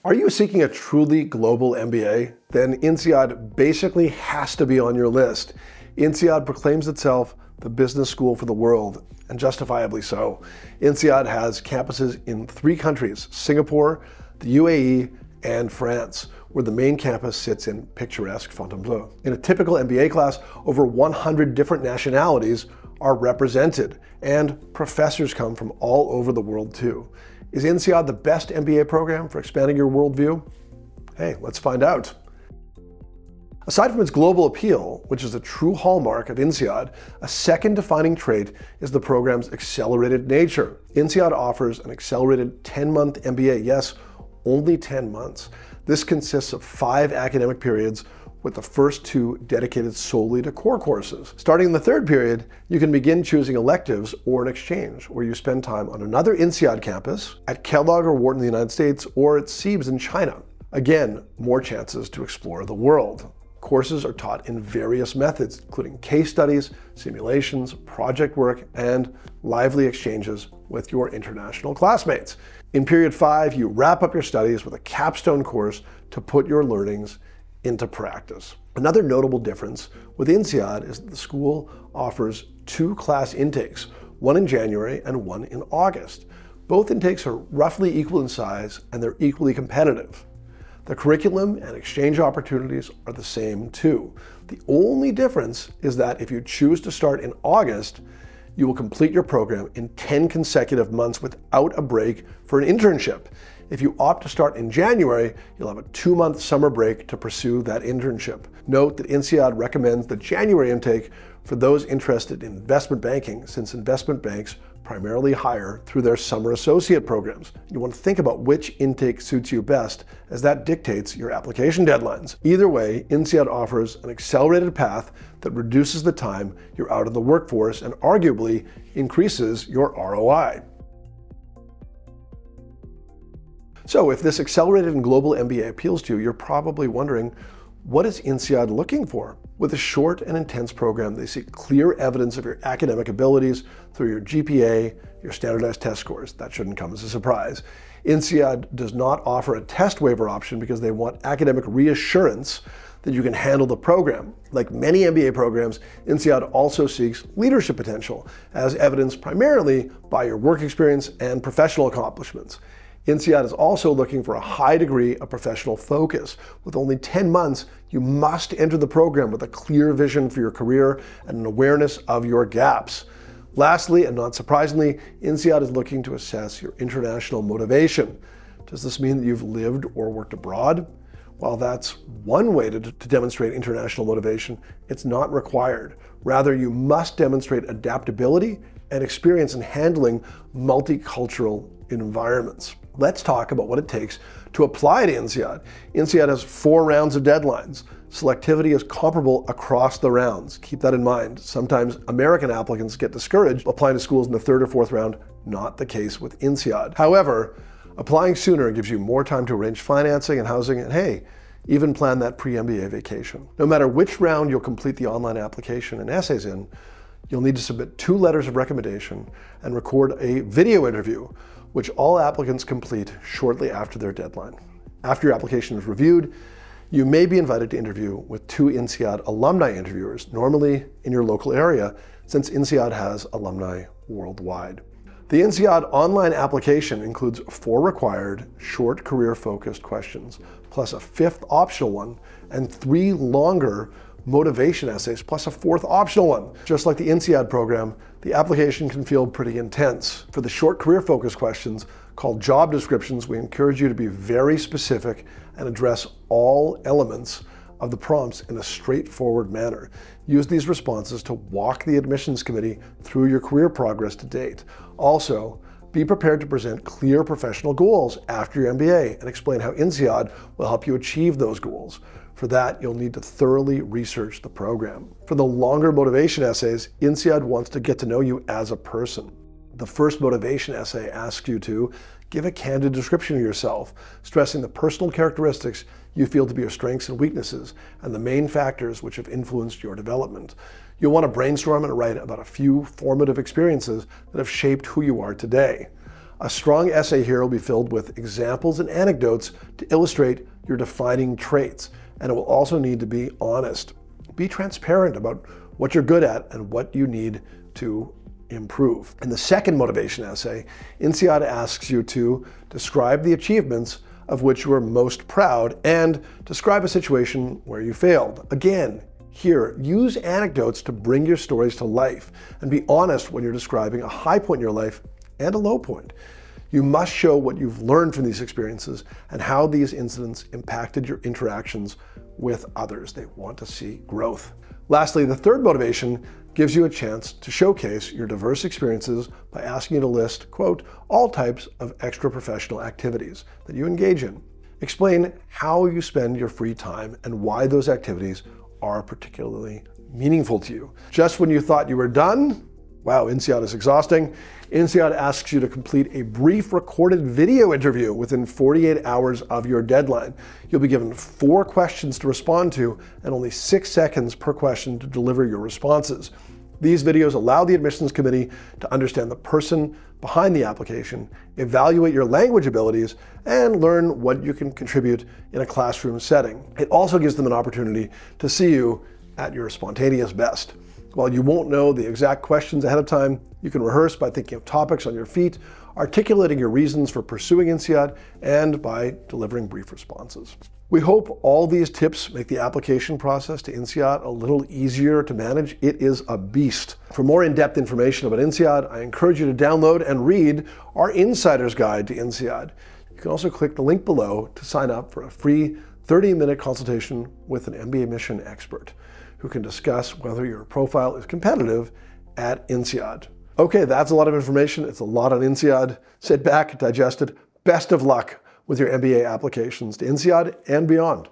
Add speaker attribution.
Speaker 1: Are you seeking a truly global MBA? Then INSEAD basically has to be on your list. INSEAD proclaims itself the business school for the world, and justifiably so. INSEAD has campuses in 3 countries, Singapore, the UAE, and France, where the main campus sits in picturesque Fontainebleau. In a typical MBA class, over 100 different nationalities are represented, and professors come from all over the world too. Is INSEAD the best MBA program for expanding your worldview? Hey, let's find out. Aside from its global appeal, which is a true hallmark of INSEAD, a second defining trait is the program's accelerated nature. INSEAD offers an accelerated 10-month MBA, yes, only 10 months. This consists of 5 academic periods, with the first 2 dedicated solely to core courses. Starting in the 3rd period, you can begin choosing electives or an exchange, where you spend time on another INSEAD campus, at Kellogg or Wharton in the United States, or at SEABS in China. Again, more chances to explore the world. Courses are taught in various methods, including case studies, simulations, project work, and lively exchanges with your international classmates. In period 5, you wrap up your studies with a capstone course to put your learnings into practice. Another notable difference with INSEAD is that the school offers 2 class intakes, one in January and one in August. Both intakes are roughly equal in size, and they're equally competitive. The curriculum and exchange opportunities are the same too. The only difference is that if you choose to start in August, you will complete your program in 10 consecutive months without a break for an internship. If you opt to start in January, you'll have a 2-month summer break to pursue that internship. Note that INSEAD recommends the January intake for those interested in investment banking, since investment banks primarily hire through their summer associate programs. You want to think about which intake suits you best, as that dictates your application deadlines. Either way, INSEAD offers an accelerated path that reduces the time you're out of the workforce and arguably increases your ROI. So if this accelerated and global MBA appeals to you, you're probably wondering, what is INSEAD looking for? With a short and intense program, they seek clear evidence of your academic abilities through your GPA, your standardized test scores. That shouldn't come as a surprise. INSEAD does not offer a test waiver option because they want academic reassurance that you can handle the program. Like many MBA programs, INSEAD also seeks leadership potential, as evidenced primarily by your work experience and professional accomplishments. INSEAD is also looking for a high degree of professional focus. With only 10 months, you must enter the program with a clear vision for your career and an awareness of your gaps. Lastly, and not surprisingly, INSEAD is looking to assess your international motivation. Does this mean that you've lived or worked abroad? While that's one way to demonstrate international motivation, it's not required. Rather, you must demonstrate adaptability and experience in handling multicultural environments. Let's talk about what it takes to apply to INSEAD. INSEAD has 4 rounds of deadlines. Selectivity is comparable across the rounds. Keep that in mind. Sometimes American applicants get discouraged applying to schools in the 3rd or 4th round. Not the case with INSEAD. However, applying sooner gives you more time to arrange financing and housing, and hey, even plan that pre-MBA vacation. No matter which round you'll complete the online application and essays in, you'll need to submit 2 letters of recommendation and record a video interview, which all applicants complete shortly after their deadline. After your application is reviewed, you may be invited to interview with 2 INSEAD alumni interviewers, normally in your local area, since INSEAD has alumni worldwide. The INSEAD online application includes 4 required, short career-focused questions, plus a 5th optional one, and 3 longer motivation essays, plus a 4th optional one. Just like the INSEAD program, the application can feel pretty intense. For the short career-focused questions, called job descriptions, we encourage you to be very specific and address all elements of the prompts in a straightforward manner. Use these responses to walk the admissions committee through your career progress to date. Also, be prepared to present clear professional goals after your MBA and explain how INSEAD will help you achieve those goals. For that, you'll need to thoroughly research the program. For the longer motivation essays, INSEAD wants to get to know you as a person. The first motivation essay asks you to give a candid description of yourself, stressing the personal characteristics you feel to be your strengths and weaknesses, and the main factors which have influenced your development. You'll want to brainstorm and write about a few formative experiences that have shaped who you are today. A strong essay here will be filled with examples and anecdotes to illustrate your defining traits, and it will also need to be honest. Be transparent about what you're good at and what you need to improve. In the second motivation essay, INSEAD asks you to describe the achievements of which you are most proud and describe a situation where you failed. Again, here, use anecdotes to bring your stories to life and be honest when you're describing a high point in your life and a low point. You must show what you've learned from these experiences and how these incidents impacted your interactions with others. They want to see growth. Lastly, the third motivation gives you a chance to showcase your diverse experiences by asking you to list, quote, all types of extra-professional activities that you engage in. Explain how you spend your free time and why those activities are particularly meaningful to you. Just when you thought you were done, wow, INSEAD is exhausting, INSEAD asks you to complete a brief recorded video interview within 48 hours of your deadline. You'll be given 4 questions to respond to and only 6 seconds per question to deliver your responses. These videos allow the admissions committee to understand the person behind the application, evaluate your language abilities, and learn what you can contribute in a classroom setting. It also gives them an opportunity to see you at your spontaneous best. While you won't know the exact questions ahead of time, you can rehearse by thinking of topics on your feet, articulating your reasons for pursuing INSEAD, and by delivering brief responses. We hope all these tips make the application process to INSEAD a little easier to manage. It is a beast. For more in-depth information about INSEAD, I encourage you to download and read our Insider's Guide to INSEAD. You can also click the link below to sign up for a free 30-minute consultation with an mbaMission expert who can discuss whether your profile is competitive at INSEAD. Okay, that's a lot of information. It's a lot on INSEAD. Sit back, digest it. Best of luck with your MBA applications to INSEAD and beyond.